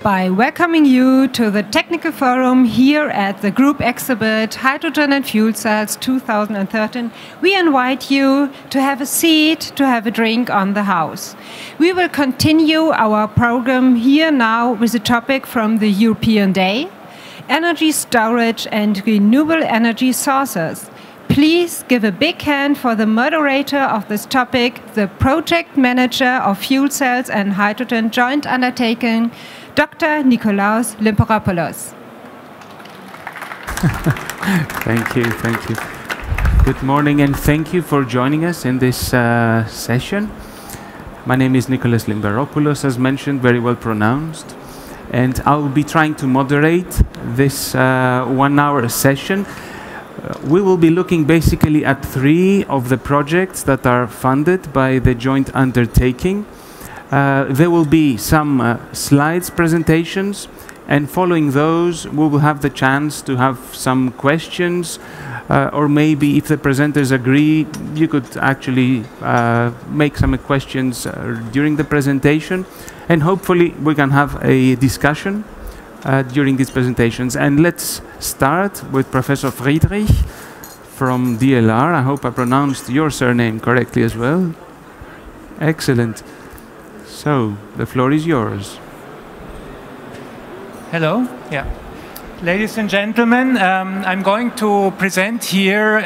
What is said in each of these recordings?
by welcoming you to the technical forum here at the group exhibit Hydrogen and Fuel Cells 2013. We invite you to have a seat, to have a drink on the house. We will continue our program here now with a topic from the European Day, energy storage and renewable energy sources. Please give a big hand for the moderator of this topic, the project manager of Fuel Cells and Hydrogen Joint Undertaking, Dr. Nikolaos Limperopoulos. Thank you. Good morning, and thank you for joining us in this session. My name is Nikolaos Limperopoulos, as mentioned, very well pronounced, and I will be trying to moderate this 1 hour session. We will be looking basically at 3 of the projects that are funded by the joint undertaking. There will be some slides presentations, and following those we will have the chance to have some questions, or maybe if the presenters agree, you could actually make some questions during the presentation, and hopefully we can have a discussion during these presentations. And let's start with Professor Friedrich from DLR. I hope I pronounced your surname correctly as well. Excellent. So, the floor is yours. Hello. Yeah. Ladies and gentlemen, I'm going to present here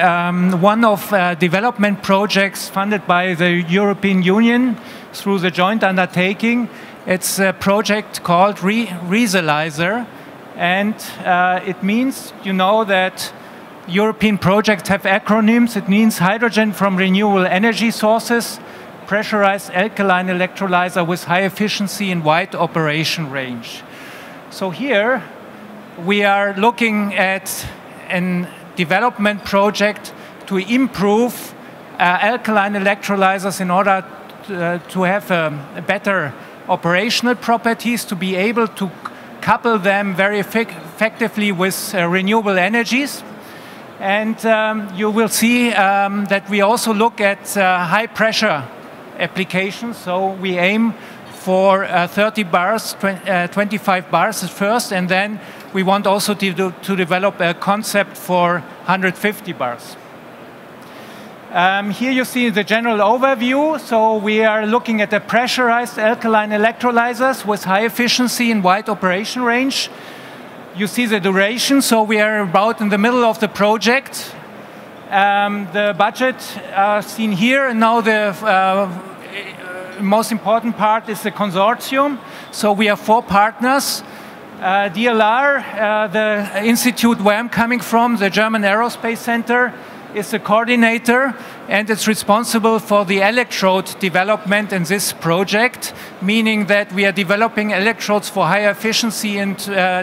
one of development projects funded by the European Union through the joint undertaking. It's a project called Renewable, and it means, you know, that European projects have acronyms. It means hydrogen from renewable energy sources, pressurized alkaline electrolyzer with high efficiency and wide operation range. So here we are looking at a development project to improve alkaline electrolyzers in order to have better operational properties, to be able to couple them very effectively with renewable energies. And you will see that we also look at high pressure applications. So we aim for 30 bars, 25 bars at first, and then we want also to develop a concept for 150 bars. Here you see the general overview. So we are looking at the pressurized alkaline electrolyzers with high efficiency and wide operation range. You see the duration, so we are about in the middle of the project. The budget seen here, and now the most important part is the consortium. So we have 4 partners. DLR, the institute where I'm coming from, the German Aerospace Center, is the coordinator, and it's responsible for the electrode development in this project, meaning that we are developing electrodes for higher efficiency and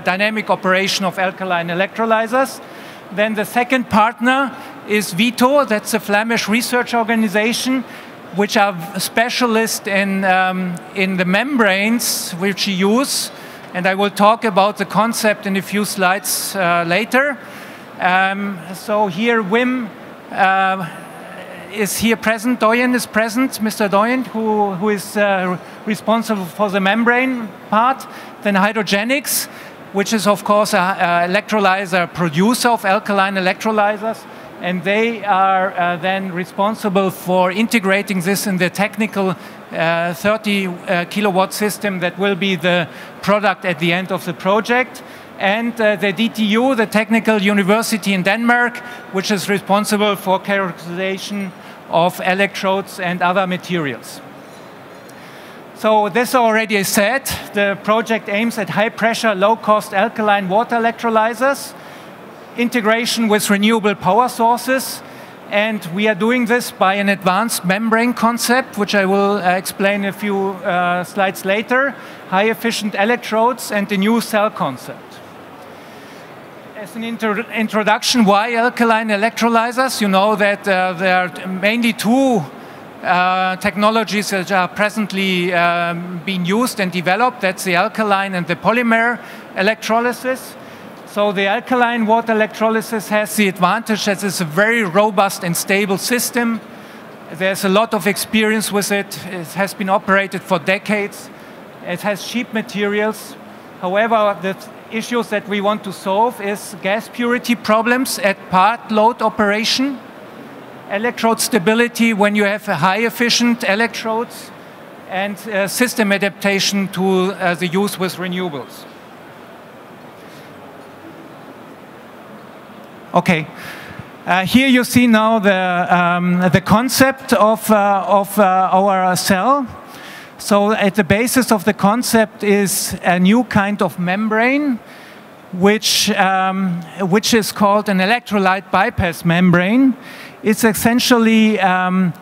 dynamic operation of alkaline electrolyzers. Then the second partner is VITO, that's a Flemish research organization, which are specialists in the membranes which we use, and I will talk about the concept in a few slides later. So here Wim is here present, Doyen is present, Mr. Doyen, who is responsible for the membrane part. Then Hydrogenics, which is of course an electrolyzer producer of alkaline electrolyzers, and they are then responsible for integrating this in the technical 30 kilowatt system that will be the product at the end of the project. And the DTU, the Technical University in Denmark, which is responsible for characterization of electrodes and other materials. So this already is said. The project aims at high-pressure, low-cost alkaline water electrolyzers, integration with renewable power sources, and we are doing this by an advanced membrane concept, which I will explain a few slides later, high-efficient electrodes, and the new cell concept. As an introduction, why alkaline electrolyzers? You know that there are mainly 2 technologies that are presently being used and developed. That's the alkaline and the polymer electrolysis. So the alkaline water electrolysis has the advantage that it's a very robust and stable system. There's a lot of experience with it. It has been operated for decades. It has cheap materials. However, the issues that we want to solve is gas purity problems at part load operation, electrode stability when you have high efficient electrodes, and system adaptation to the use with renewables. Okay, here you see now the concept of our cell. So at the basis of the concept is a new kind of membrane, which is called an electrolyte bypass membrane. It's essentially a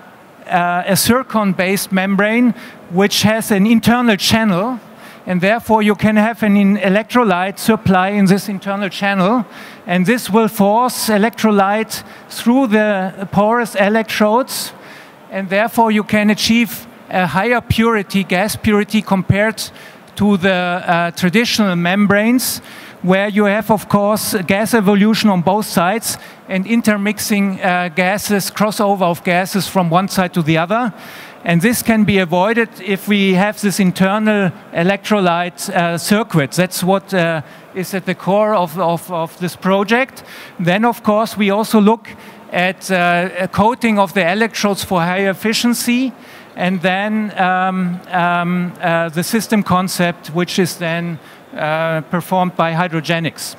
zircon-based membrane which has an internal channel, and therefore you can have an electrolyte supply in this internal channel, and this will force electrolyte through the porous electrodes, and therefore you can achieve a higher purity, gas purity, compared to the traditional membranes, where you have, of course, gas evolution on both sides and intermixing gases, crossover of gases from one side to the other. And this can be avoided if we have this internal electrolyte circuit. That's what is at the core of this project. Then, of course, we also look at a coating of the electrodes for higher efficiency, and then the system concept, which is then performed by hydrogenics.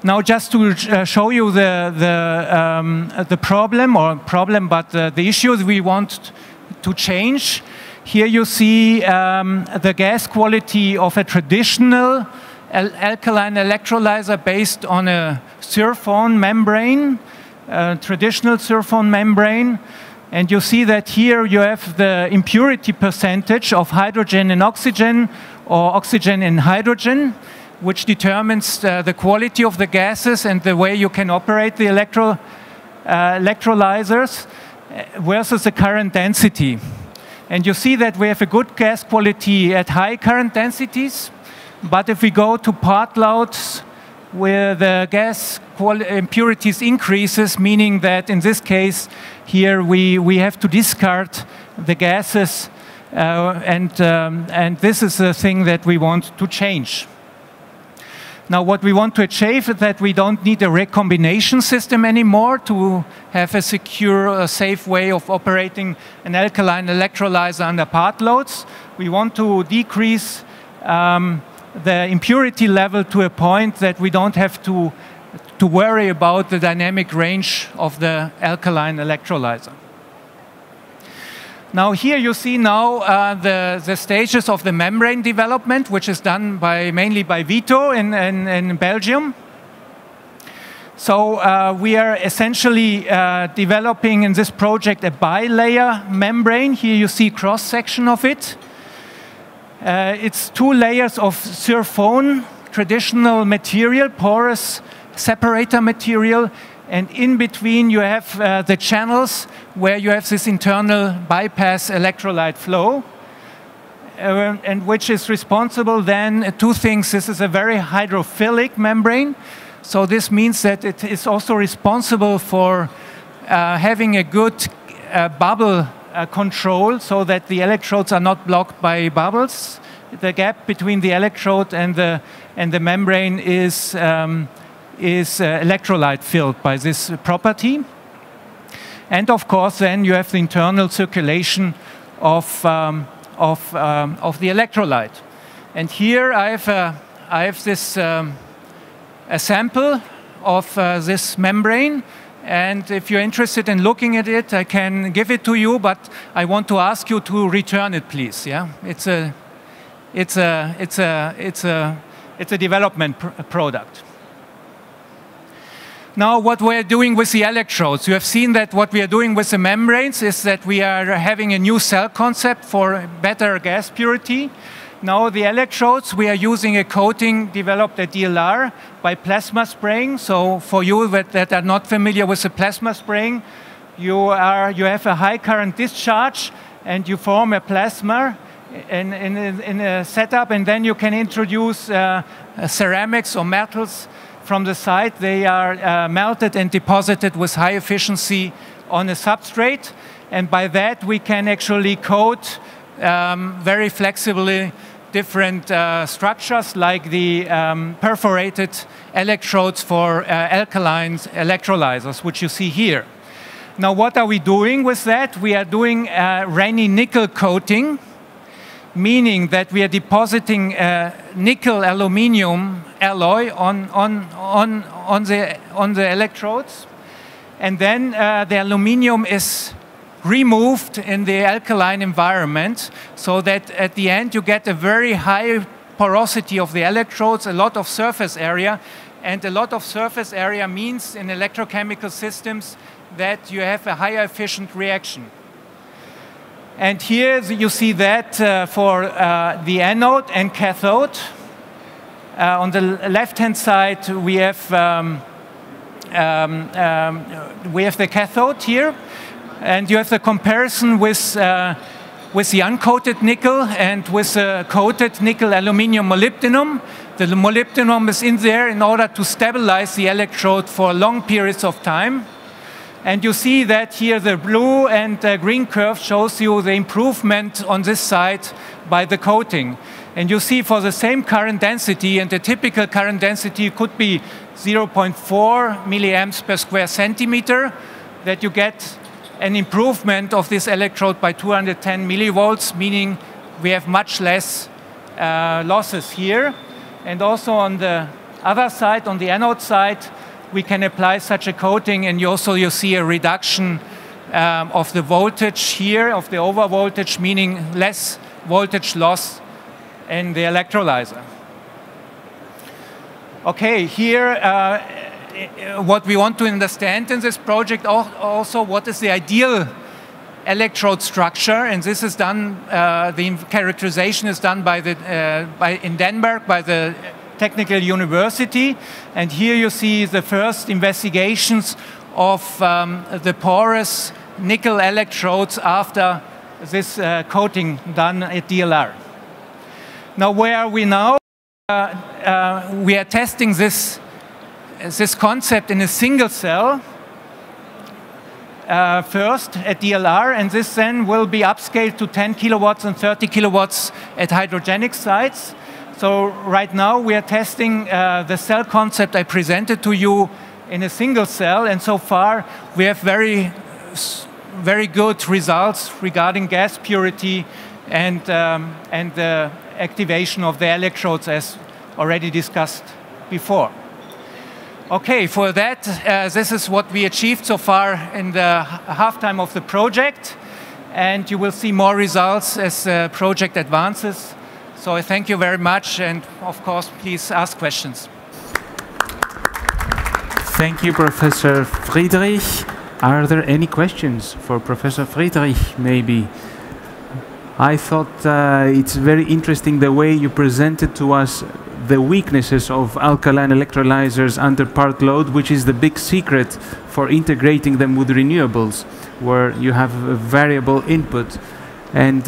Now, just to show you the problem, but the issues we want to change. Here you see the gas quality of a traditional alkaline electrolyzer based on a zircon membrane, traditional zircon membrane. And you see that here you have the impurity percentage of hydrogen and oxygen, or oxygen and hydrogen, which determines the quality of the gases and the way you can operate the electrolyzers versus the current density. And you see that we have a good gas quality at high current densities, but if we go to part loads where the gas impurities increases, meaning that in this case here we have to discard the gases, and this is the thing that we want to change. Now, what we want to achieve is that we don't need a recombination system anymore to have a secure, safe way of operating an alkaline electrolyzer under part loads. We want to decrease the impurity level to a point that we don't have to worry about the dynamic range of the alkaline electrolyzer. Now here you see now the stages of the membrane development, which is done mainly by Vito in Belgium. So we are essentially developing in this project a bilayer membrane. Here you see cross-section of it. It's 2 layers of zircon, traditional material, porous separator material, and in between you have the channels where you have this internal bypass electrolyte flow, and which is responsible then 2 things. This is a very hydrophilic membrane, so this means that it is also responsible for having a good bubble control, so that the electrodes are not blocked by bubbles. The gap between the electrode and the membrane is electrolyte filled by this property. And of course, then you have the internal circulation of the electrolyte. And here I have this a sample of this membrane. And if you're interested in looking at it, I can give it to you, but I want to ask you to return it, please. Yeah, it's a development product. Now, what we're doing with the electrodes, you have seen that what we are doing with the membranes is that we are having a new cell concept for better gas purity. Now, the electrodes, we are using a coating developed at DLR by plasma spraying. So, for you that are not familiar with the plasma spraying, you have a high current discharge, and you form a plasma in a setup, and then you can introduce ceramics or metals from the side. They are melted and deposited with high efficiency on a substrate, and by that we can actually coat very flexibly different structures like the perforated electrodes for alkaline electrolyzers, which you see here. Now, what are we doing with that? We are doing rainy nickel coating, meaning that we are depositing nickel aluminium alloy on the electrodes, and then the aluminium is removed in the alkaline environment, so that at the end you get a very high porosity of the electrodes, a lot of surface area, and a lot of surface area means in electrochemical systems that you have a higher efficient reaction. And here you see that for the anode and cathode. On the left-hand side we have the cathode here, and you have the comparison with the uncoated nickel and with the coated nickel aluminium molybdenum. The molybdenum is in there in order to stabilize the electrode for long periods of time. And you see that here the blue and green curve shows you the improvement on this side by the coating. And you see for the same current density, and the typical current density could be 0.4 milliamps per square centimeter, that you get an improvement of this electrode by 210 millivolts, meaning we have much less losses here. And also on the other side, on the anode side, we can apply such a coating, and you see a reduction of the voltage here, of the overvoltage, meaning less voltage loss in the electrolyzer. Okay, here what we want to understand in this project also, what is the ideal electrode structure, and this is done, the characterization is done in Denmark by the Technical University, and here you see the first investigations of the porous nickel electrodes after this coating done at DLR. Now, where are we now? We are testing this concept in a single cell first at DLR, and this then will be upscaled to 10 kilowatts and 30 kilowatts at hydrogenic sites. So right now we are testing the cell concept I presented to you in a single cell, and so far we have very good results regarding gas purity and the activation of the electrodes, as already discussed before. Okay, for that, this is what we achieved so far in the halftime of the project, and you will see more results as the project advances. So I thank you very much, and of course, please ask questions. Thank you, Professor Friedrich. Are there any questions for Professor Friedrich, maybe? I thought it's very interesting the way you presented to us the weaknesses of alkaline electrolyzers under part load, which is the big secret for integrating them with renewables, where you have a variable input. And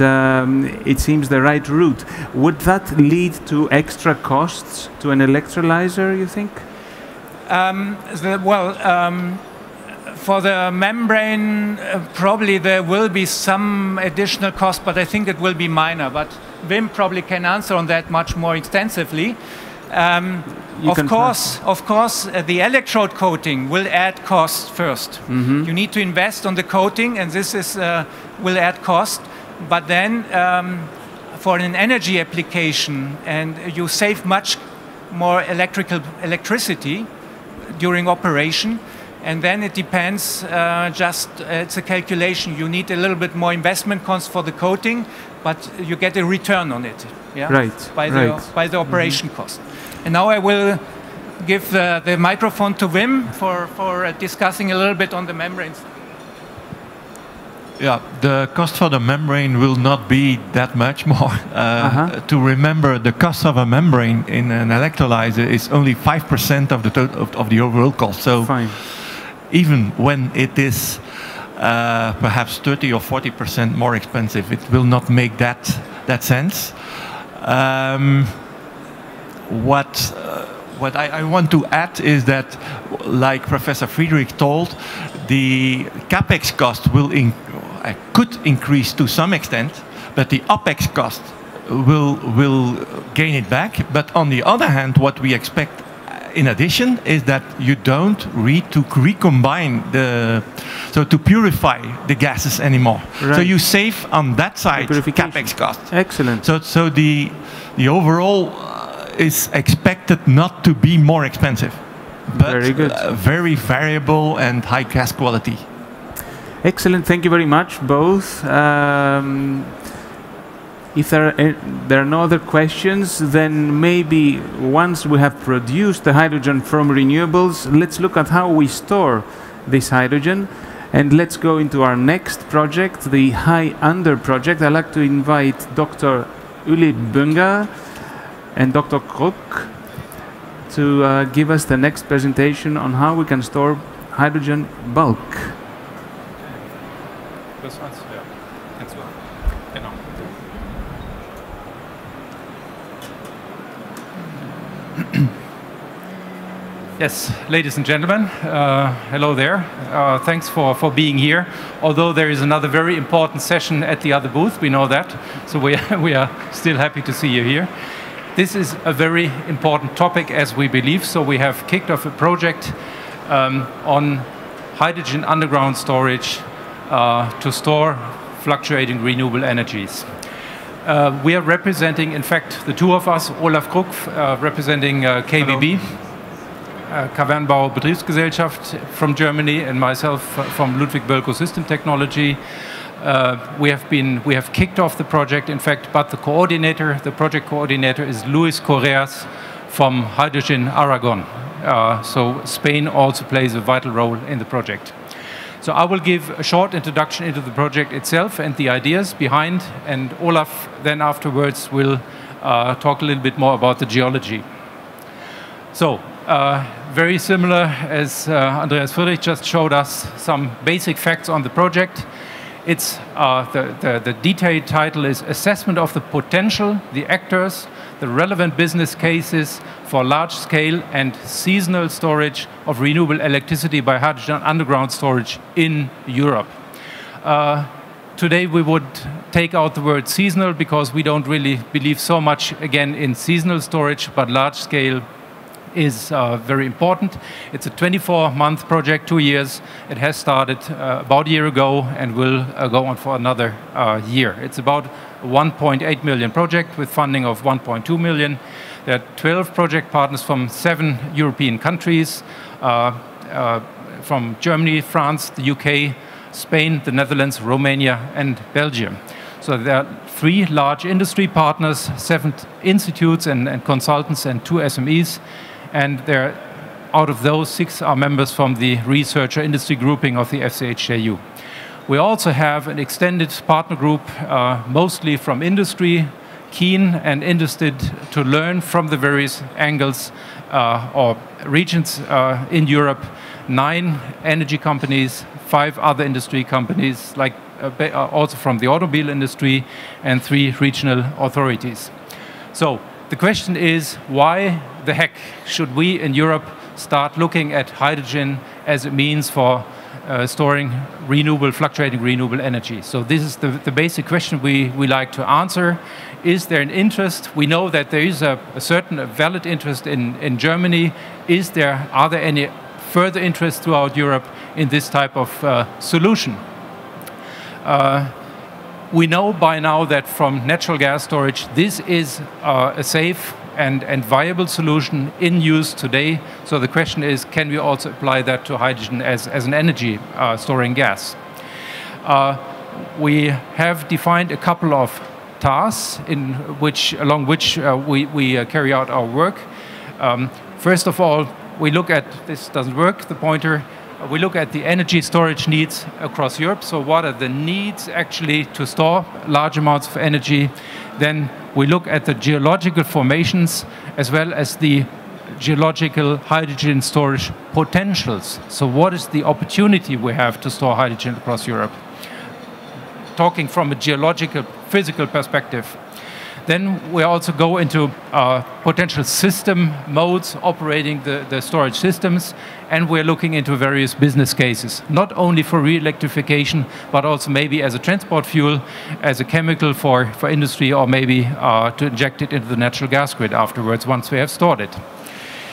it seems the right route. Would that lead to extra costs to an electrolyzer, you think? For the membrane, probably there will be some additional cost, but I think it will be minor. But Wim probably can answer on that much more extensively. Of course, the electrode coating will add cost first. Mm-hmm. You need to invest on the coating, and this will add cost. But then, for an energy application, and you save much more electricity during operation, and then it depends. It's a calculation. You need a little bit more investment cost for the coating, but you get a return on it. Yeah? Right. By the operation cost. And now I will give the microphone to Wim for discussing a little bit on the membranes. Yeah, the cost for the membrane will not be that much more. To remember, the cost of a membrane in an electrolyzer is only 5% of the of the overall cost. So even when it is perhaps 30 or 40% more expensive, it will not make that sense. What I want to add is that, like Professor Friedrich told, the capex cost could increase to some extent, but the OpEx cost will gain it back. But on the other hand, what we expect in addition is that you don't recombine to purify the gases anymore. Right. So you save on that side capex costs. Excellent. So the overall is expected not to be more expensive, but very good. Very variable and high gas quality. Excellent. Thank you very much, both. If there are no other questions, then maybe once we have produced the hydrogen from renewables, let's look at how we store this hydrogen. And let's go into our next project, the High Under project. I'd like to invite Dr. Uli Bünger and Dr. Kruk to give us the next presentation on how we can store hydrogen bulk. Yes, ladies and gentlemen, hello there. Thanks for being here. Although there is another very important session at the other booth, we know that. So we are still happy to see you here. This is a very important topic, as we believe. So we have kicked off a project on hydrogen underground storage to store fluctuating renewable energies. We are representing, in fact, the two of us, Olaf Kruk representing KBB. Hello. Kavernbau Betriebsgesellschaft from Germany, and myself from Ludwig Bölkow System Technology. We have kicked off the project, in fact, but the project coordinator is Luis Correas from Hydrogen Aragon. So Spain also plays a vital role in the project. So I will give a short introduction into the project itself and the ideas behind, and Olaf then afterwards will talk a little bit more about the geology. So, very similar as Andreas Friedrich just showed us some basic facts on the project. It's the detailed title is Assessment of the Potential, the Actors, the Relevant Business Cases for Large-Scale and Seasonal Storage of Renewable Electricity by Hydrogen Underground Storage in Europe. Today we would take out the word seasonal because we don't really believe so much, again, in seasonal storage, but large-scale is very important. It's a 24-month project, 2 years. It has started about a year ago and will go on for another year. It's about a 1.8 million project with funding of 1.2 million. There are 12 project partners from 7 European countries, from Germany, France, the UK, Spain, the Netherlands, Romania, and Belgium. So there are 3 large industry partners, 7 institutes and consultants, and 2 SMEs. And there, out of those, 6 are members from the researcher industry grouping of the FCHJU. We also have an extended partner group, mostly from industry, keen and interested to learn from the various angles or regions in Europe. 9 energy companies, 5 other industry companies, like also from the automobile industry, and 3 regional authorities. So the question is, why the heck should we in Europe start looking at hydrogen as a means for storing fluctuating renewable energy? So this is the basic question we like to answer. Is there an interest? We know that there is a certain valid interest in Germany. Are there any further interest throughout Europe in this type of solution? We know by now that from natural gas storage, this is a safe and viable solution in use today. So the question is, can we also apply that to hydrogen as an energy storing gas? We have defined a couple of tasks along which we carry out our work. First of all, we look at, this doesn't work, the pointer, we look at the energy storage needs across Europe. So what are the needs actually to store large amounts of energy? Then we look at the geological formations as well as the geological hydrogen storage potentials. So what is the opportunity we have to store hydrogen across Europe? Talking from a geological, physical perspective. Then we also go into potential system modes operating the storage systems, and we're looking into various business cases, not only for re-electrification, but also maybe as a transport fuel, as a chemical for industry, or maybe to inject it into the natural gas grid afterwards once we have stored it.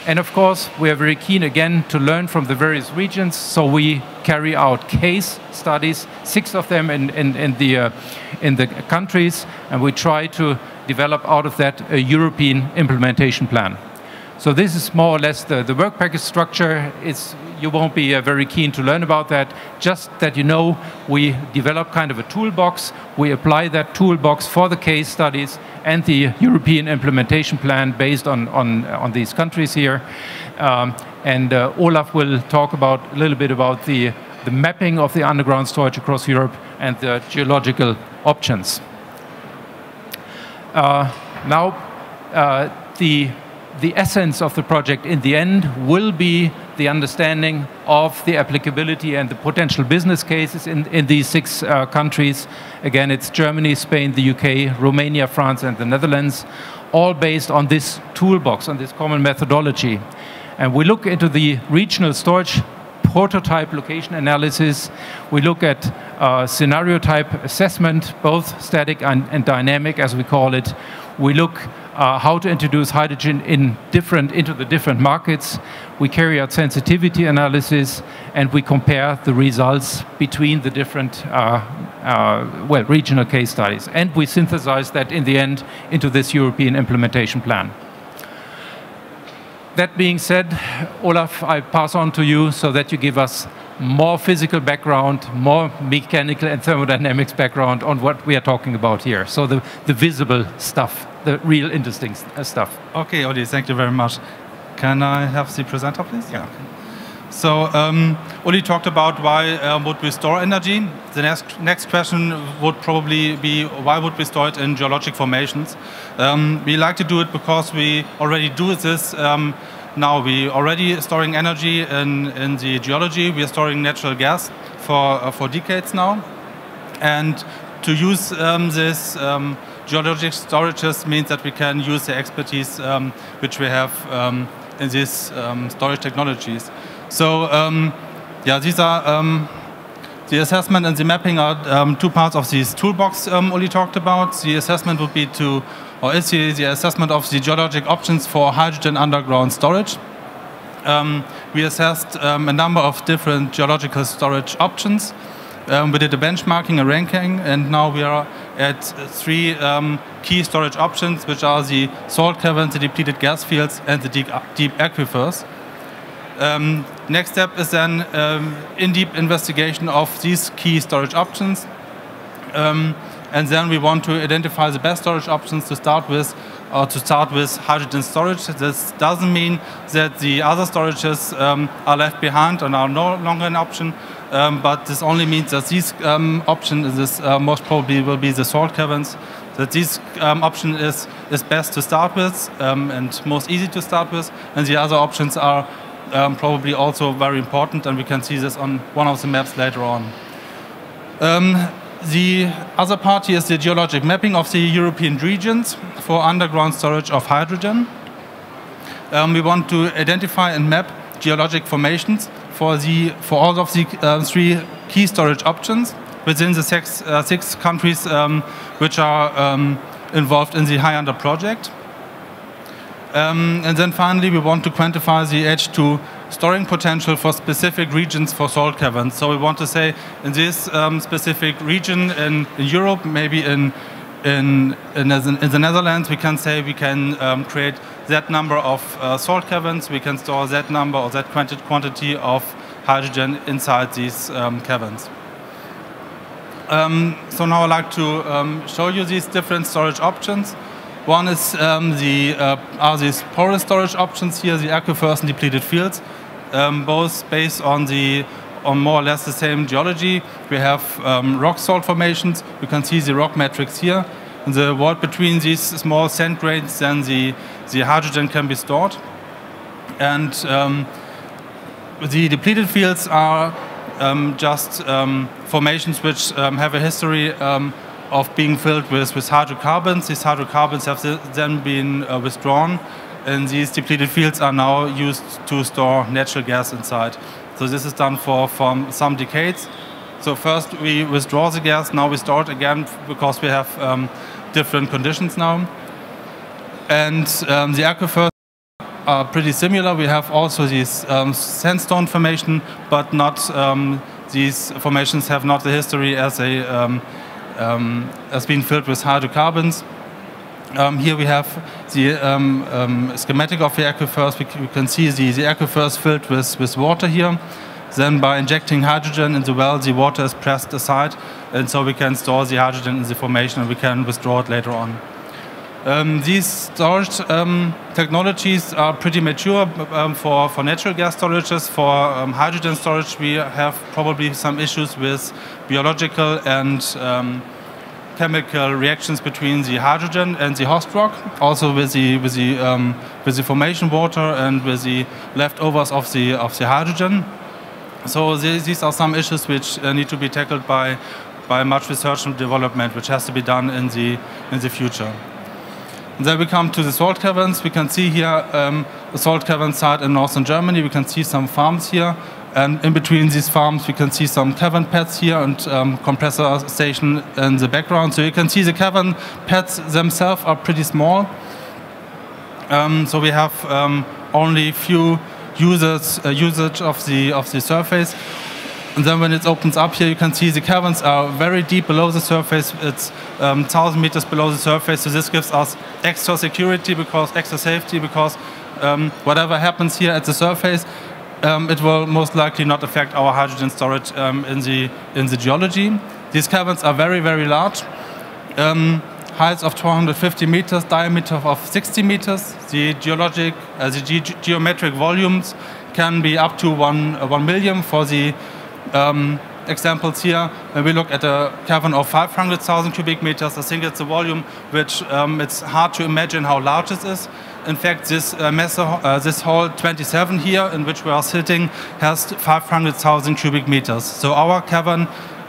And of course, we are very keen again to learn from the various regions, so we carry out case studies, 6 of them in the countries, and we try to develop out of that a European implementation plan. So this is more or less the work package structure. You won't be very keen to learn about that, just that you know we develop kind of a toolbox, we apply that toolbox for the case studies and the European implementation plan based on these countries here. And Olaf will talk a little bit about the mapping of the underground storage across Europe and the geological options. Now, the essence of the project in the end will be the understanding of the applicability and the potential business cases in these 6 countries. Again, it's Germany, Spain, the UK, Romania, France, and the Netherlands, all based on this toolbox, on this common methodology. And we look into the regional storage prototype location analysis. We look at scenario type assessment, both static and dynamic, as we call it. We look how to introduce hydrogen into the different markets. We carry out sensitivity analysis, and we compare the results between the different regional case studies. And we synthesize that in the end into this European implementation plan. That being said, Olaf, I pass on to you so that you give us more physical background, more mechanical and thermodynamics background on what we are talking about here. So the visible stuff, the real interesting stuff. Okay, Odi, thank you very much. Can I have the presenter, please? Yeah. So Uli talked about why would we store energy. The next question would probably be why would we store it in geologic formations. We like to do it because we already do this. Now we already storing energy in the geology. We are storing natural gas for decades now. And to use this geologic storages means that we can use the expertise which we have in these storage technologies. So yeah, these are the assessment and the mapping are 2 parts of this toolbox Uli talked about. The assessment would be is the assessment of the geologic options for hydrogen underground storage. We assessed a number of different geological storage options. We did a benchmarking, a ranking, and now we are at 3 key storage options, which are the salt caverns, the depleted gas fields, and the deep aquifers. Next step is then in-deep investigation of these key storage options. And then we want to identify the best storage options to start with, or to start with hydrogen storage. This doesn't mean that the other storages are left behind and are no longer an option, but this only means that this option is most probably will be the salt caverns. That this option is best to start with and most easy to start with, and the other options are probably also very important, and we can see this on one of the maps later on. The other part here is the geologic mapping of the European regions for underground storage of hydrogen. We want to identify and map geologic formations for all of the 3 key storage options within the 6 countries which are involved in the HyUnder project. And then finally, we want to quantify the H2 storing potential for specific regions for salt caverns. So we want to say in this specific region in Europe, maybe in the Netherlands, we can say we can create that number of salt caverns. We can store that number or that quantity of hydrogen inside these caverns. So now I'd like to show you these different storage options. One is these porous storage options here, the aquifers and depleted fields, both based on more or less the same geology. We have rock salt formations. You can see the rock matrix here. In the vault between these small sand grains, then the hydrogen can be stored. And the depleted fields are just formations which have a history of being filled with hydrocarbons. These hydrocarbons have then been withdrawn, and these depleted fields are now used to store natural gas inside. So this is done for some decades. So first we withdraw the gas, now we store it again because we have different conditions now. And the aquifers are pretty similar. We have also these sandstone formation, but not these formations have not the history as being filled with hydrocarbons. Here we have the schematic of the aquifers. We can see the aquifers filled with water here. Then by injecting hydrogen in the well, the water is pressed aside, and so we can store the hydrogen in the formation and we can withdraw it later on. These storage technologies are pretty mature for natural gas storages. For hydrogen storage, we have probably some issues with biological and chemical reactions between the hydrogen and the host rock, also with the formation water and with the leftovers of the hydrogen. So these are some issues which need to be tackled by much research and development, which has to be done in the future. And then we come to the salt caverns. We can see here the salt cavern site in northern Germany. We can see some farms here. And in between these farms, we can see some cavern pads here and compressor station in the background. So you can see the cavern pads themselves are pretty small. So we have only few usage of the surface. And then when it opens up here, you can see the caverns are very deep below the surface. It's 1,000 meters below the surface. So this gives us extra security, extra safety, because whatever happens here at the surface, it will most likely not affect our hydrogen storage in the geology. These caverns are very, very large. Heights of 250 meters, diameter of 60 meters. The geometric volumes can be up to 1 million for the examples here. When we look at a cavern of 500,000 cubic meters, I think it's a volume which it's hard to imagine how large it is. In fact, this hall 27 here, in which we are sitting, has 500,000 cubic meters. So our cavern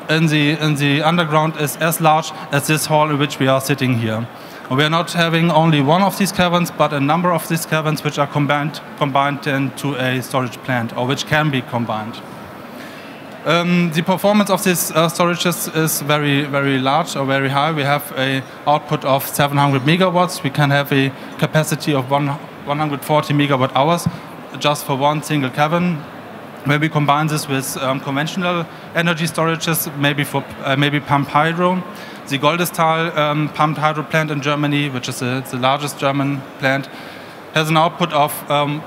in the underground is as large as this hall in which we are sitting here. And we are not having only one of these caverns, but a number of these caverns which are combined into a storage plant, or which can be combined. The performance of these storages is very, very large or very high. We have an output of 700 megawatts. We can have a capacity of 140 megawatt hours just for one single cavern. When we combine this with conventional energy storages, maybe pumped hydro. The Goldestal pumped hydro plant in Germany, which is the largest German plant, has an output of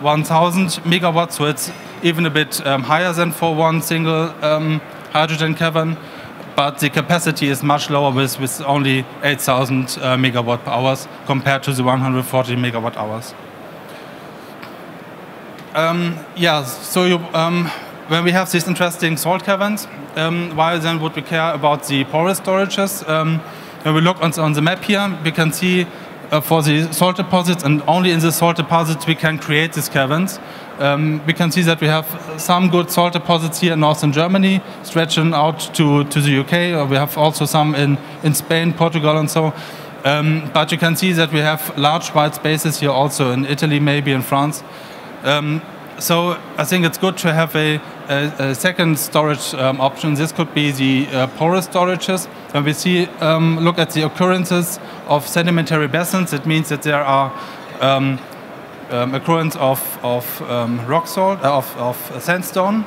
1,000 megawatts, so it's even a bit higher than for one single hydrogen cavern, but the capacity is much lower with only 8,000 megawatt hours compared to the 140 megawatt hours. When we have these interesting salt caverns, why then would we care about the porous storages? When we look on the map here, we can see for the salt deposits, and only in the salt deposits we can create these caverns. We can see that we have some good salt deposits here in northern Germany, stretching out to the UK. We have also some in Spain, Portugal, and so. But you can see that we have large white spaces here also in Italy, maybe in France. So I think it's good to have a second storage option. This could be the porous storages. When we look at the occurrences of sedimentary basins, it means that there are occurrence of rock salt, of sandstone,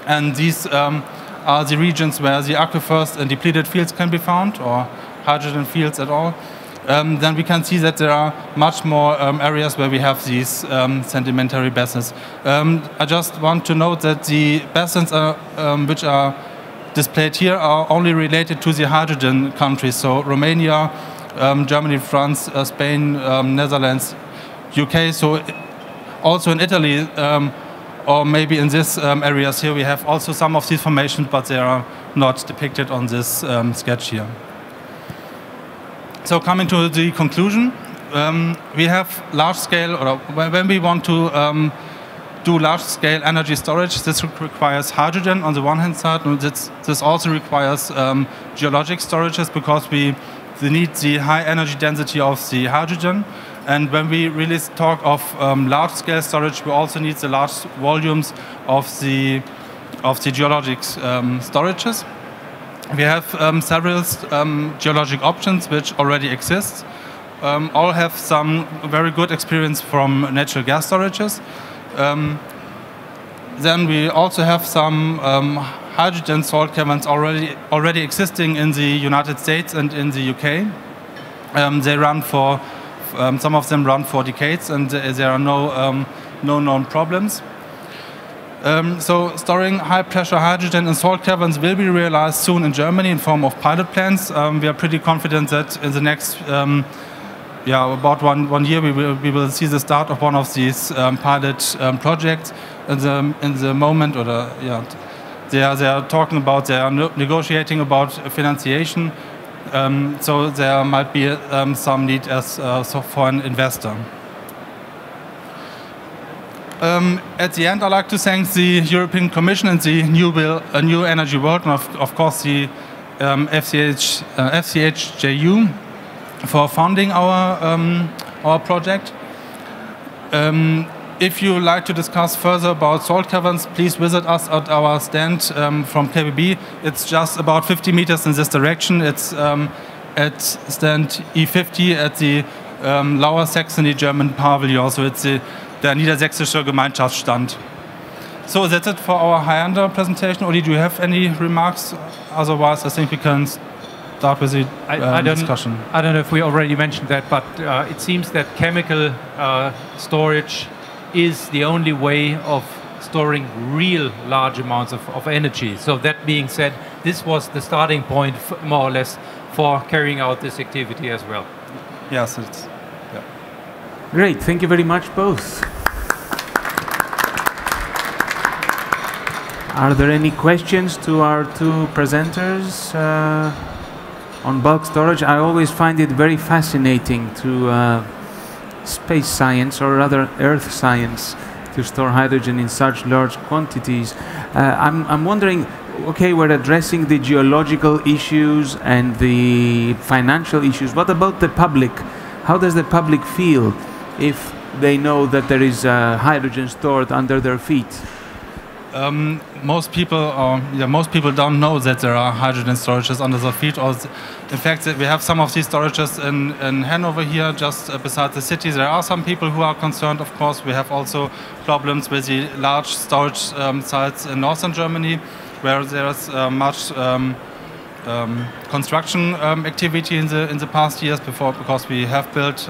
and these are the regions where the aquifers and depleted fields can be found, or hydrogen fields at all. Then we can see that there are much more areas where we have these sedimentary basins. I just want to note that the basins which are displayed here are only related to the hydrogen countries, so Romania, Germany, France, Spain, Netherlands, UK. So also in Italy, or maybe in these areas here, we have also some of these formations, but they are not depicted on this sketch here. So coming to the conclusion, we have large scale, or when we want to do large-scale energy storage, this requires hydrogen on the one hand side, and this also requires geologic storages because we need the high energy density of the hydrogen. And when we really talk of large-scale storage, we also need the large volumes of the geologic storages. We have several geologic options which already exist. All have some very good experience from natural gas storages. Then we also have some hydrogen salt caverns already existing in the United States and in the UK. They run for some of them run for decades, and there are no known problems. So storing high-pressure hydrogen in salt caverns will be realized soon in Germany in form of pilot plants. We are pretty confident that in the next about one year we will see the start of one of these pilot projects. In the moment, or they are talking about, they are negotiating about financiation. So there might be some need for an investor. At the end, I'd like to thank the European Commission and the New Energy World, and of course the FCHJU for funding our project. If you like to discuss further about salt caverns, please visit us at our stand from KBB. It's just about 50 meters in this direction. It's at stand E50 at the Lower Saxony German Pavilion. So it's der niedersächsische Gemeinschaftsstand. So that's it for our high-under presentation. Uli, do you have any remarks? Otherwise, I think we can start with the discussion. I don't know if we already mentioned that, but it seems that chemical storage is the only way of storing real large amounts of energy. So that being said, this was the starting point, more or less, for carrying out this activity as well. Yes, it's... Great, thank you very much both. Are there any questions to our two presenters on bulk storage? I always find it very fascinating to space science, or rather earth science, to store hydrogen in such large quantities. I'm wondering, okay, we're addressing the geological issues and the financial issues. What about the public? How does the public feel if they know that there is hydrogen stored under their feet? Most people don't know that there are hydrogen storages under their feet. Or in fact, we have some of these storages in Hanover here, just beside the city. There are some people who are concerned, of course. We have also problems with the large storage sites in northern Germany, where there's much construction activity in the past years because we have built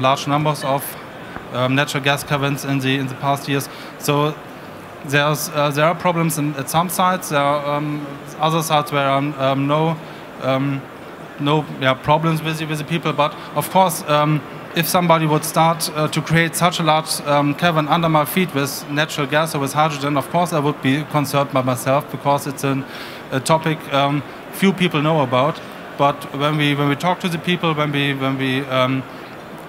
large numbers of natural gas caverns in the past years. So there are problems at some sites. There are other sites where no problems with the people. But of course, if somebody would start to create such a large cavern under my feet with natural gas or with hydrogen, of course I would be concerned by myself, because it's a topic few people know about. But when we talk to the people, when we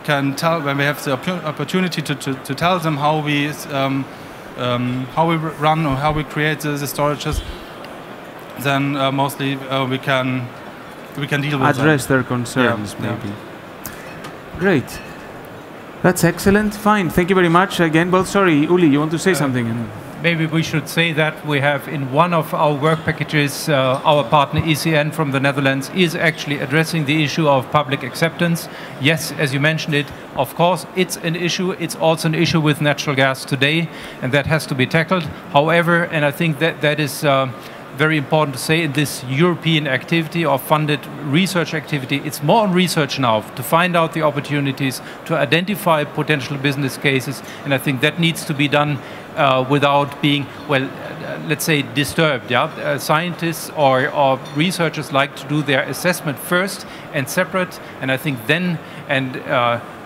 have the opportunity to tell them how we run or how we create the storages, then mostly we can deal with address their concerns, maybe. Great. That's excellent. Fine. Thank you very much again. Both. Sorry, Uli, you want to say something? Maybe we should say that we have in one of our work packages, our partner ECN from the Netherlands is actually addressing the issue of public acceptance. Yes, as you mentioned it, of course, it's an issue. It's also an issue with natural gas today, and that has to be tackled. However, and I think that is very important to say, in this European activity or funded research activity, it's more on research now to find out the opportunities, to identify potential business cases, and I think that needs to be done without being, well, let's say, disturbed. Scientists or researchers like to do their assessment first and separate, and I think then, and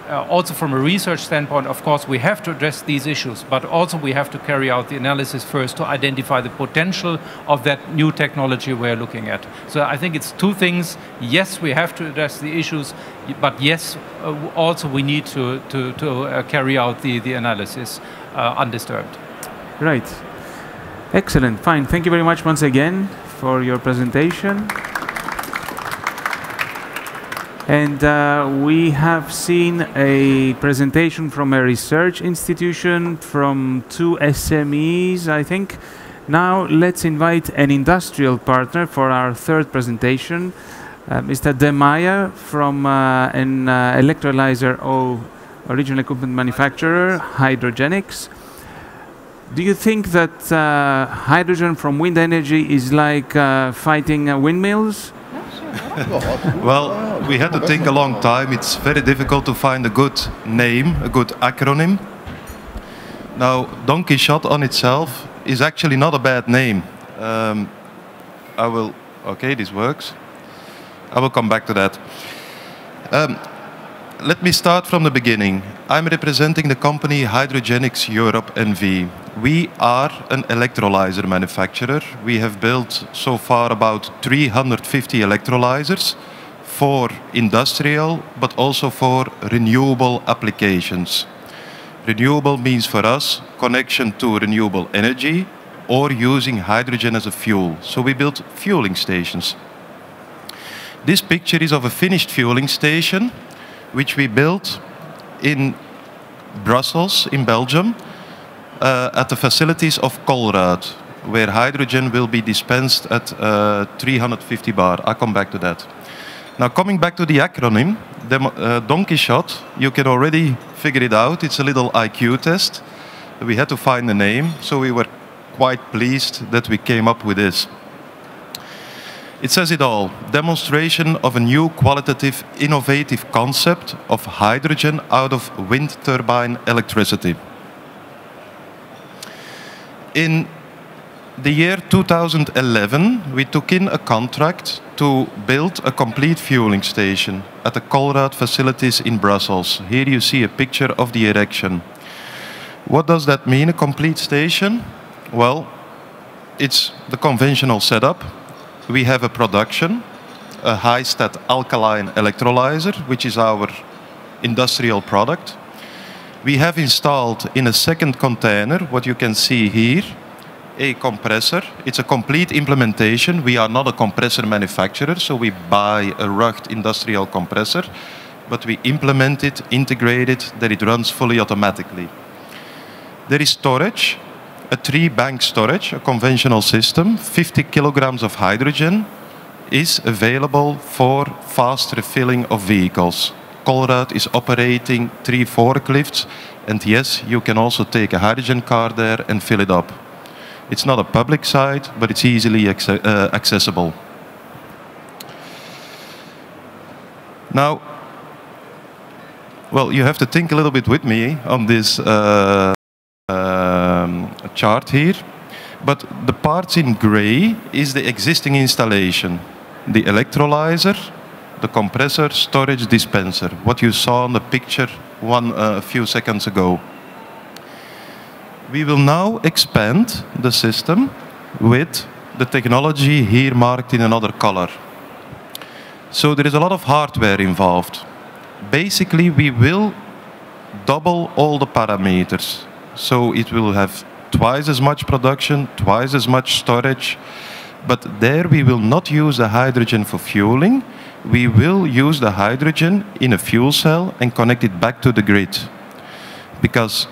also from a research standpoint, of course, we have to address these issues, but also we have to carry out the analysis first to identify the potential of that new technology we're looking at. So I think it's two things. Yes, we have to address the issues, but yes, also we need to carry out the analysis undisturbed. Right. Excellent. Fine. Thank you very much once again for your presentation. And we have seen a presentation from a research institution, from 2 SMEs, I think. Now let's invite an industrial partner for our third presentation, Mr. De Meyer from an electrolyzer original equipment manufacturer, Hydrogenics. Do you think that hydrogen from wind energy is like fighting windmills? Well, we had to think a long time. It's very difficult to find a good name, a good acronym. Now, Don Quixote on itself is actually not a bad name. Okay, this works. I will come back to that. Let me start from the beginning. I'm representing the company Hydrogenics Europe NV. We are an electrolyzer manufacturer. We have built so far about 350 electrolyzers for industrial, but also for renewable applications. Renewable means for us connection to renewable energy or using hydrogen as a fuel. So we built fueling stations. This picture is of a finished fueling station which we built in Brussels, in Belgium, at the facilities of Colruyt, where hydrogen will be dispensed at 350 bar. I'll come back to that. Now, coming back to the acronym, Don Quixote, you can already figure it out. It's a little IQ test. We had to find a name, so we were quite pleased that we came up with this. It says it all. Demonstration of a new qualitative, innovative concept of hydrogen out of wind turbine electricity. In the year 2011, we took in a contract to build a complete fueling station at the Colruyt facilities in Brussels. Here you see a picture of the erection. What does that mean, a complete station? Well, it's the conventional setup. We have a production, a high-stat alkaline electrolyzer, which is our industrial product. We have installed in a second container, what you can see here, a compressor. It's a complete implementation. We are not a compressor manufacturer, so we buy a rugged industrial compressor, but we implement it, integrate it, that it runs fully automatically. There is storage. A 3-bank storage, a conventional system, 50 kilograms of hydrogen is available for fast refilling of vehicles. Colruyt is operating 3 forklifts, and yes, you can also take a hydrogen car there and fill it up. It's not a public site, but it's easily accessible. Now, well, you have to think a little bit with me on this chart here, but the parts in gray is the existing installation. The electrolyzer, the compressor, storage, dispenser, what you saw on the picture a few seconds ago. We will now expand the system with the technology here marked in another color. So there is a lot of hardware involved. Basically, we will double all the parameters. So it will have twice as much production, twice as much storage, but there we will not use the hydrogen for fueling. We will use the hydrogen in a fuel cell and connect it back to the grid. Because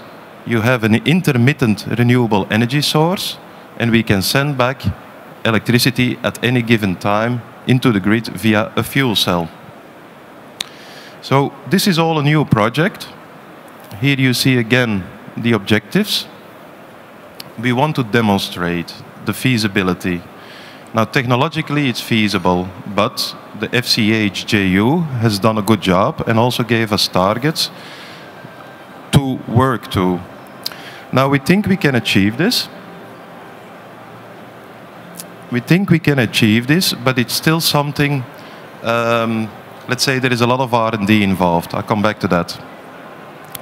you have an intermittent renewable energy source, and we can send back electricity at any given time into the grid via a fuel cell. So this is all a new project. Here you see again the objectives. We want to demonstrate the feasibility. Now, technologically, it's feasible, but the FCH-JU has done a good job and also gave us targets to work to. Now, we think we can achieve this. We think we can achieve this, but it's still something, let's say there is a lot of R&D involved. I'll come back to that.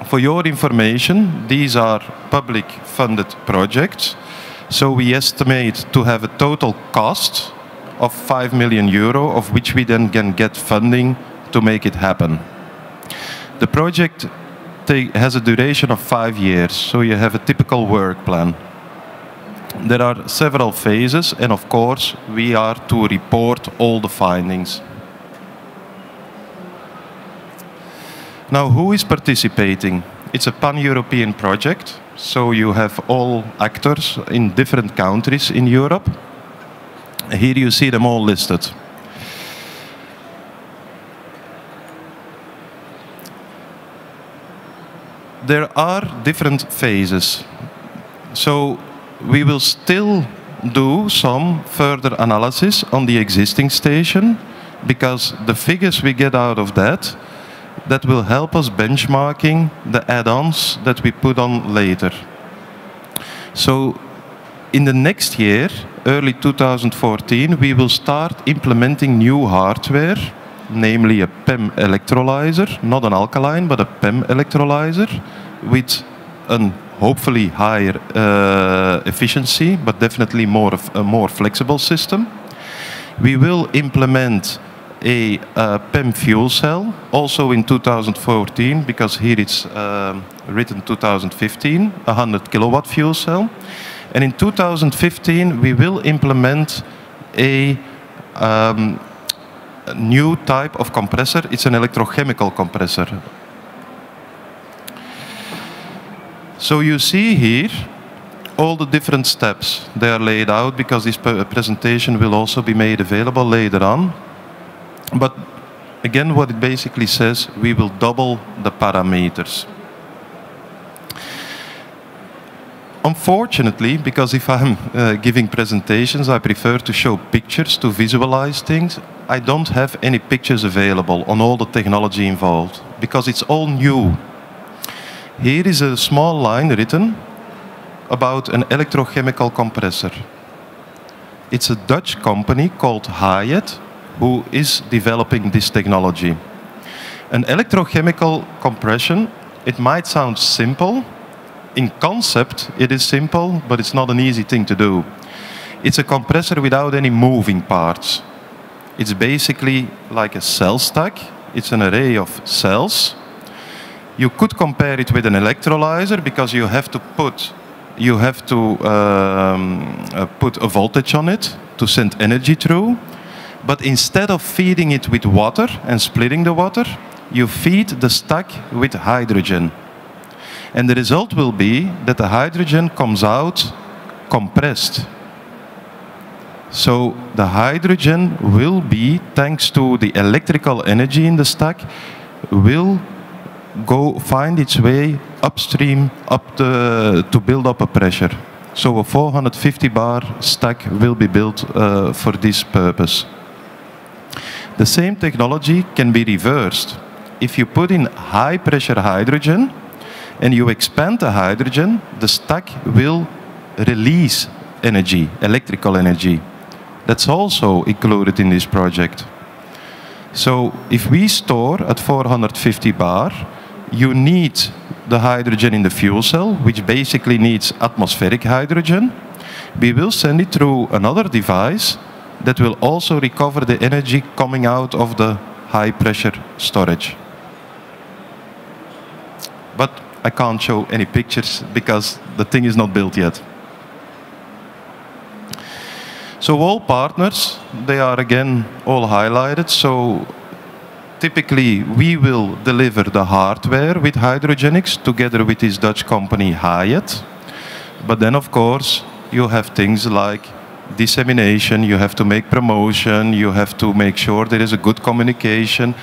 For your information, these are public funded projects. So we estimate to have a total cost of 5 million euro, of which we then can get funding to make it happen. The project has a duration of 5 years, so you have a typical work plan. There are several phases, and of course, we are to report all the findings. Now, who is participating? It's a pan-European project, so you have all actors in different countries in Europe. Here you see them all listed. There are different phases. So we will still do some further analysis on the existing station, because the figures we get out of that will help us benchmarking the add-ons that we put on later. So in the next year, early 2014, we will start implementing new hardware, namely a PEM electrolyzer, not an alkaline, but a PEM electrolyzer with a hopefully higher efficiency, but definitely a more flexible system. We will implement a PEM fuel cell, also in 2014, because here it's written 2015, a 100 kilowatt fuel cell. And in 2015, we will implement a new type of compressor. It's an electrochemical compressor. So you see here all the different steps. They are laid out because this presentation will also be made available later on. But again, what it basically says, we will double the parameters. Unfortunately, because if I'm giving presentations, I prefer to show pictures to visualize things. I don't have any pictures available on all the technology involved, because it's all new. Here is a small line written about an electrochemical compressor. It's a Dutch company called Hyatt who is developing this technology. An electrochemical compression, it might sound simple. In concept, it is simple, but it's not an easy thing to do. It's a compressor without any moving parts. It's basically like a cell stack. It's an array of cells. You could compare it with an electrolyzer, because you have to put a voltage on it to send energy through. But instead of feeding it with water and splitting the water, you feed the stack with hydrogen. And the result will be that the hydrogen comes out compressed. So the hydrogen will be, thanks to the electrical energy in the stack, will go find its way upstream to build up a pressure. So a 450 bar stack will be built for this purpose. The same technology can be reversed. If you put in high pressure hydrogen and you expand the hydrogen, the stack will release energy, electrical energy. That's also included in this project. So if we store at 450 bar, you need the hydrogen in the fuel cell, which basically needs atmospheric hydrogen. We will send it through another device that will also recover the energy coming out of the high pressure storage. But I can't show any pictures because the thing is not built yet. So all partners, they are again all highlighted. So typically we will deliver the hardware with Hydrogenics together with this Dutch company Hyatt. But then of course you have things like dissemination, you have to make promotion, you have to make sure there is a good communication.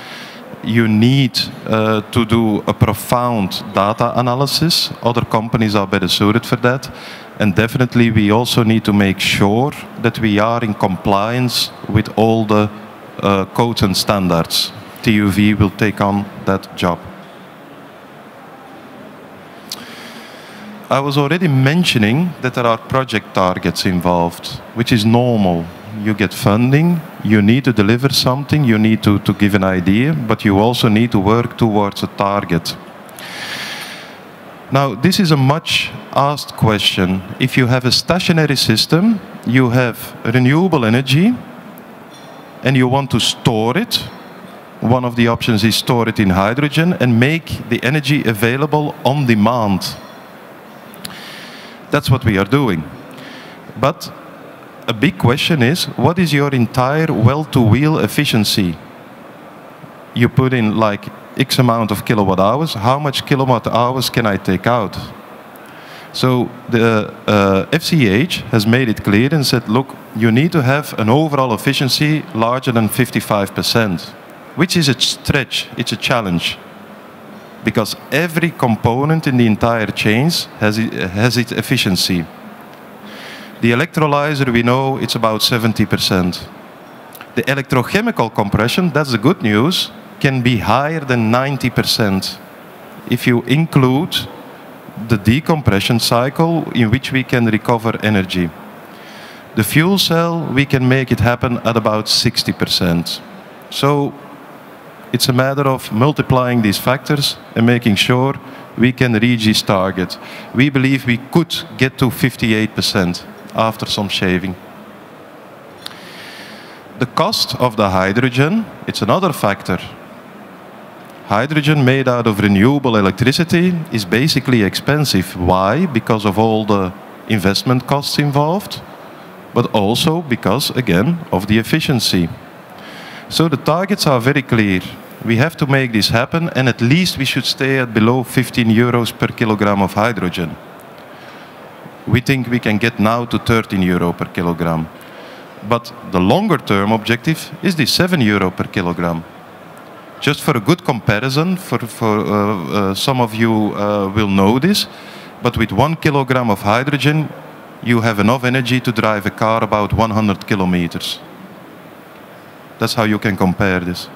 You need to do a profound data analysis. Other companies are better suited for that. And definitely we also need to make sure that we are in compliance with all the codes and standards. TUV will take on that job. I was already mentioning that there are project targets involved, which is normal. You get funding, you need to deliver something, you need to give an idea, but you also need to work towards a target. Now, this is a much asked question. If you have a stationary system, you have renewable energy, and you want to store it, one of the options is store it in hydrogen and make the energy available on demand. That's what we are doing. But a big question is, what is your entire well-to-wheel efficiency? You put in like X amount of kilowatt hours, how much kilowatt hours can I take out? So the FCH has made it clear and said, look, you need to have an overall efficiency larger than 55%, which is a stretch, it's a challenge. Because every component in the entire chain has its efficiency. The electrolyzer, we know it's about 70%. The electrochemical compression, that's the good news, can be higher than 90% if you include the decompression cycle in which we can recover energy. The fuel cell, we can make it happen at about 60%. So it's a matter of multiplying these factors and making sure we can reach this target. We believe we could get to 58% after some shaving. The cost of the hydrogen, it's another factor. Hydrogen made out of renewable electricity is basically expensive. Why? Because of all the investment costs involved, but also because, again, of the efficiency. So the targets are very clear. We have to make this happen, and at least we should stay at below 15 euros per kilogram of hydrogen. We think we can get now to 13 euro per kilogram. But the longer term objective is the 7 euro per kilogram. Just for a good comparison, some of you will know this, but with 1 kilogram of hydrogen, you have enough energy to drive a car about 100 kilometers. That's how you can compare this.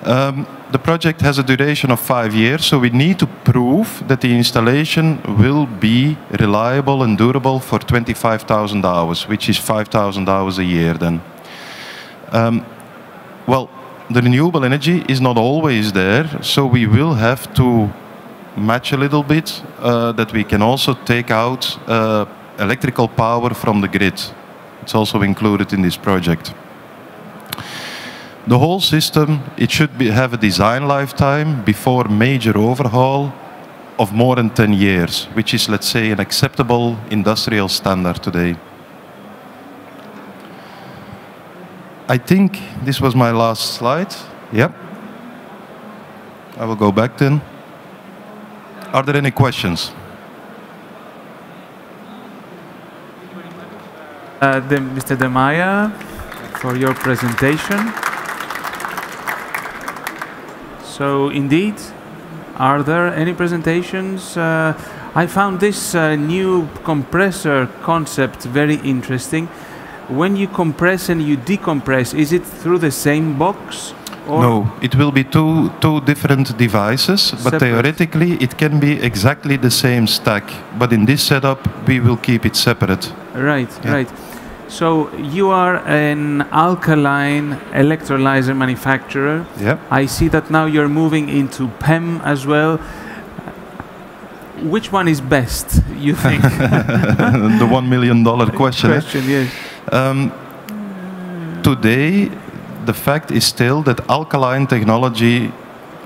The project has a duration of 5 years, so we need to prove that the installation will be reliable and durable for 25,000 hours, which is 5,000 hours a year then. Well, the renewable energy is not always there, so we will have to match a little bit that we can also take out electrical power from the grid. It's also included in this project. The whole system, it should have a design lifetime before major overhaul of more than 10 years, which is, let's say, an acceptable industrial standard today. I think this was my last slide. Yep. I will go back then. Are there any questions? Mr. De Maya, for your presentation. So indeed, are there any presentations? I found this new compressor concept very interesting. When you compress and you decompress, is it through the same box? Or no, it will be two different devices, but theoretically it can be exactly the same stack. But in this setup, we will keep it separate. Right, yeah. Right. So you are an alkaline electrolyzer manufacturer. Yep. I see that now you're moving into PEM as well. Which one is best, you think? The $1 million question. Yes. Today, the fact is still that alkaline technology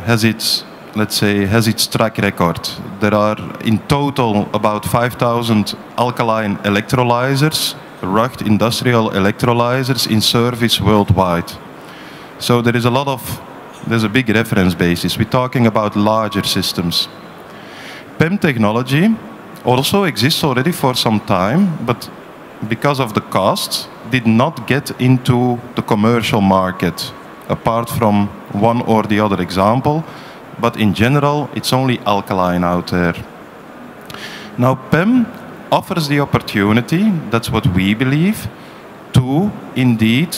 has its, let's say, has its track record. There are in total about 5,000 alkaline electrolyzers, rugged industrial electrolyzers in service worldwide. So there is there's a big reference basis. We're talking about larger systems. PEM technology also exists already for some time, but because of the costs, did not get into the commercial market, apart from one or the other example. But in general, it's only alkaline out there. Now, PEM offers the opportunity, that's what we believe, to indeed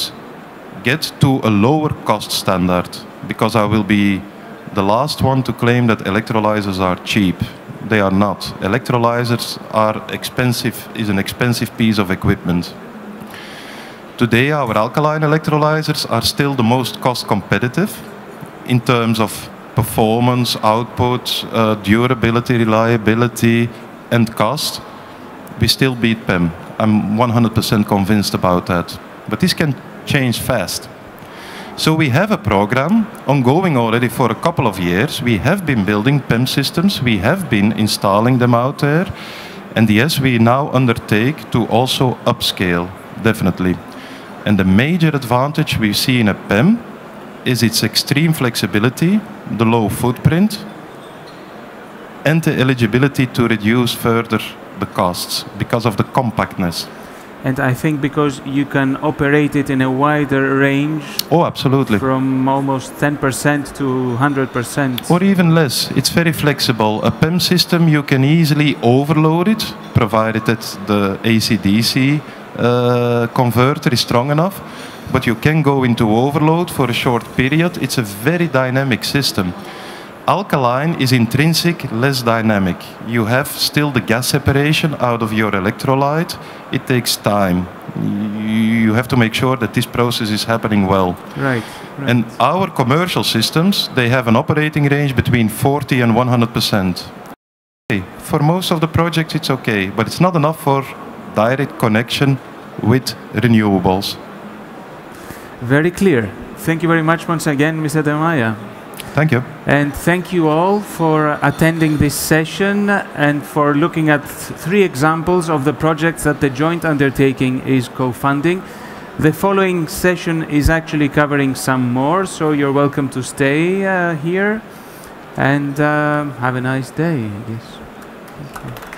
get to a lower cost standard. Because I will be the last one to claim that electrolyzers are cheap. They are not. Electrolyzers are expensive, is an expensive piece of equipment. Today, our alkaline electrolyzers are still the most cost competitive in terms of performance, output, durability, reliability, and cost. We still beat PEM. I'm 100% convinced about that. But this can change fast. So we have a program ongoing already for a couple of years. We have been building PEM systems. We have been installing them out there. And yes, we now undertake to also upscale, definitely. And the major advantage we see in a PEM is its extreme flexibility, the low footprint, and the eligibility to reduce further the costs because of the compactness. And I think because you can operate it in a wider range. Oh, absolutely. From almost 10% to 100%. Or even less. It's very flexible. A PEM system, you can easily overload it, provided that the AC-DC converter is strong enough. But you can go into overload for a short period. It's a very dynamic system. Alkaline is intrinsic, less dynamic. You have still the gas separation out of your electrolyte. It takes time. You have to make sure that this process is happening well. Right. And our commercial systems, they have an operating range between 40 and 100%. Okay. For most of the projects, it's okay, but it's not enough for direct connection with renewables. Very clear. Thank you very much once again, Mr. De Maya. Thank you. And thank you all for attending this session and for looking at 3 examples of the projects that the joint undertaking is co-funding. The following session is actually covering some more, so you're welcome to stay here and have a nice day, I guess. Thank you.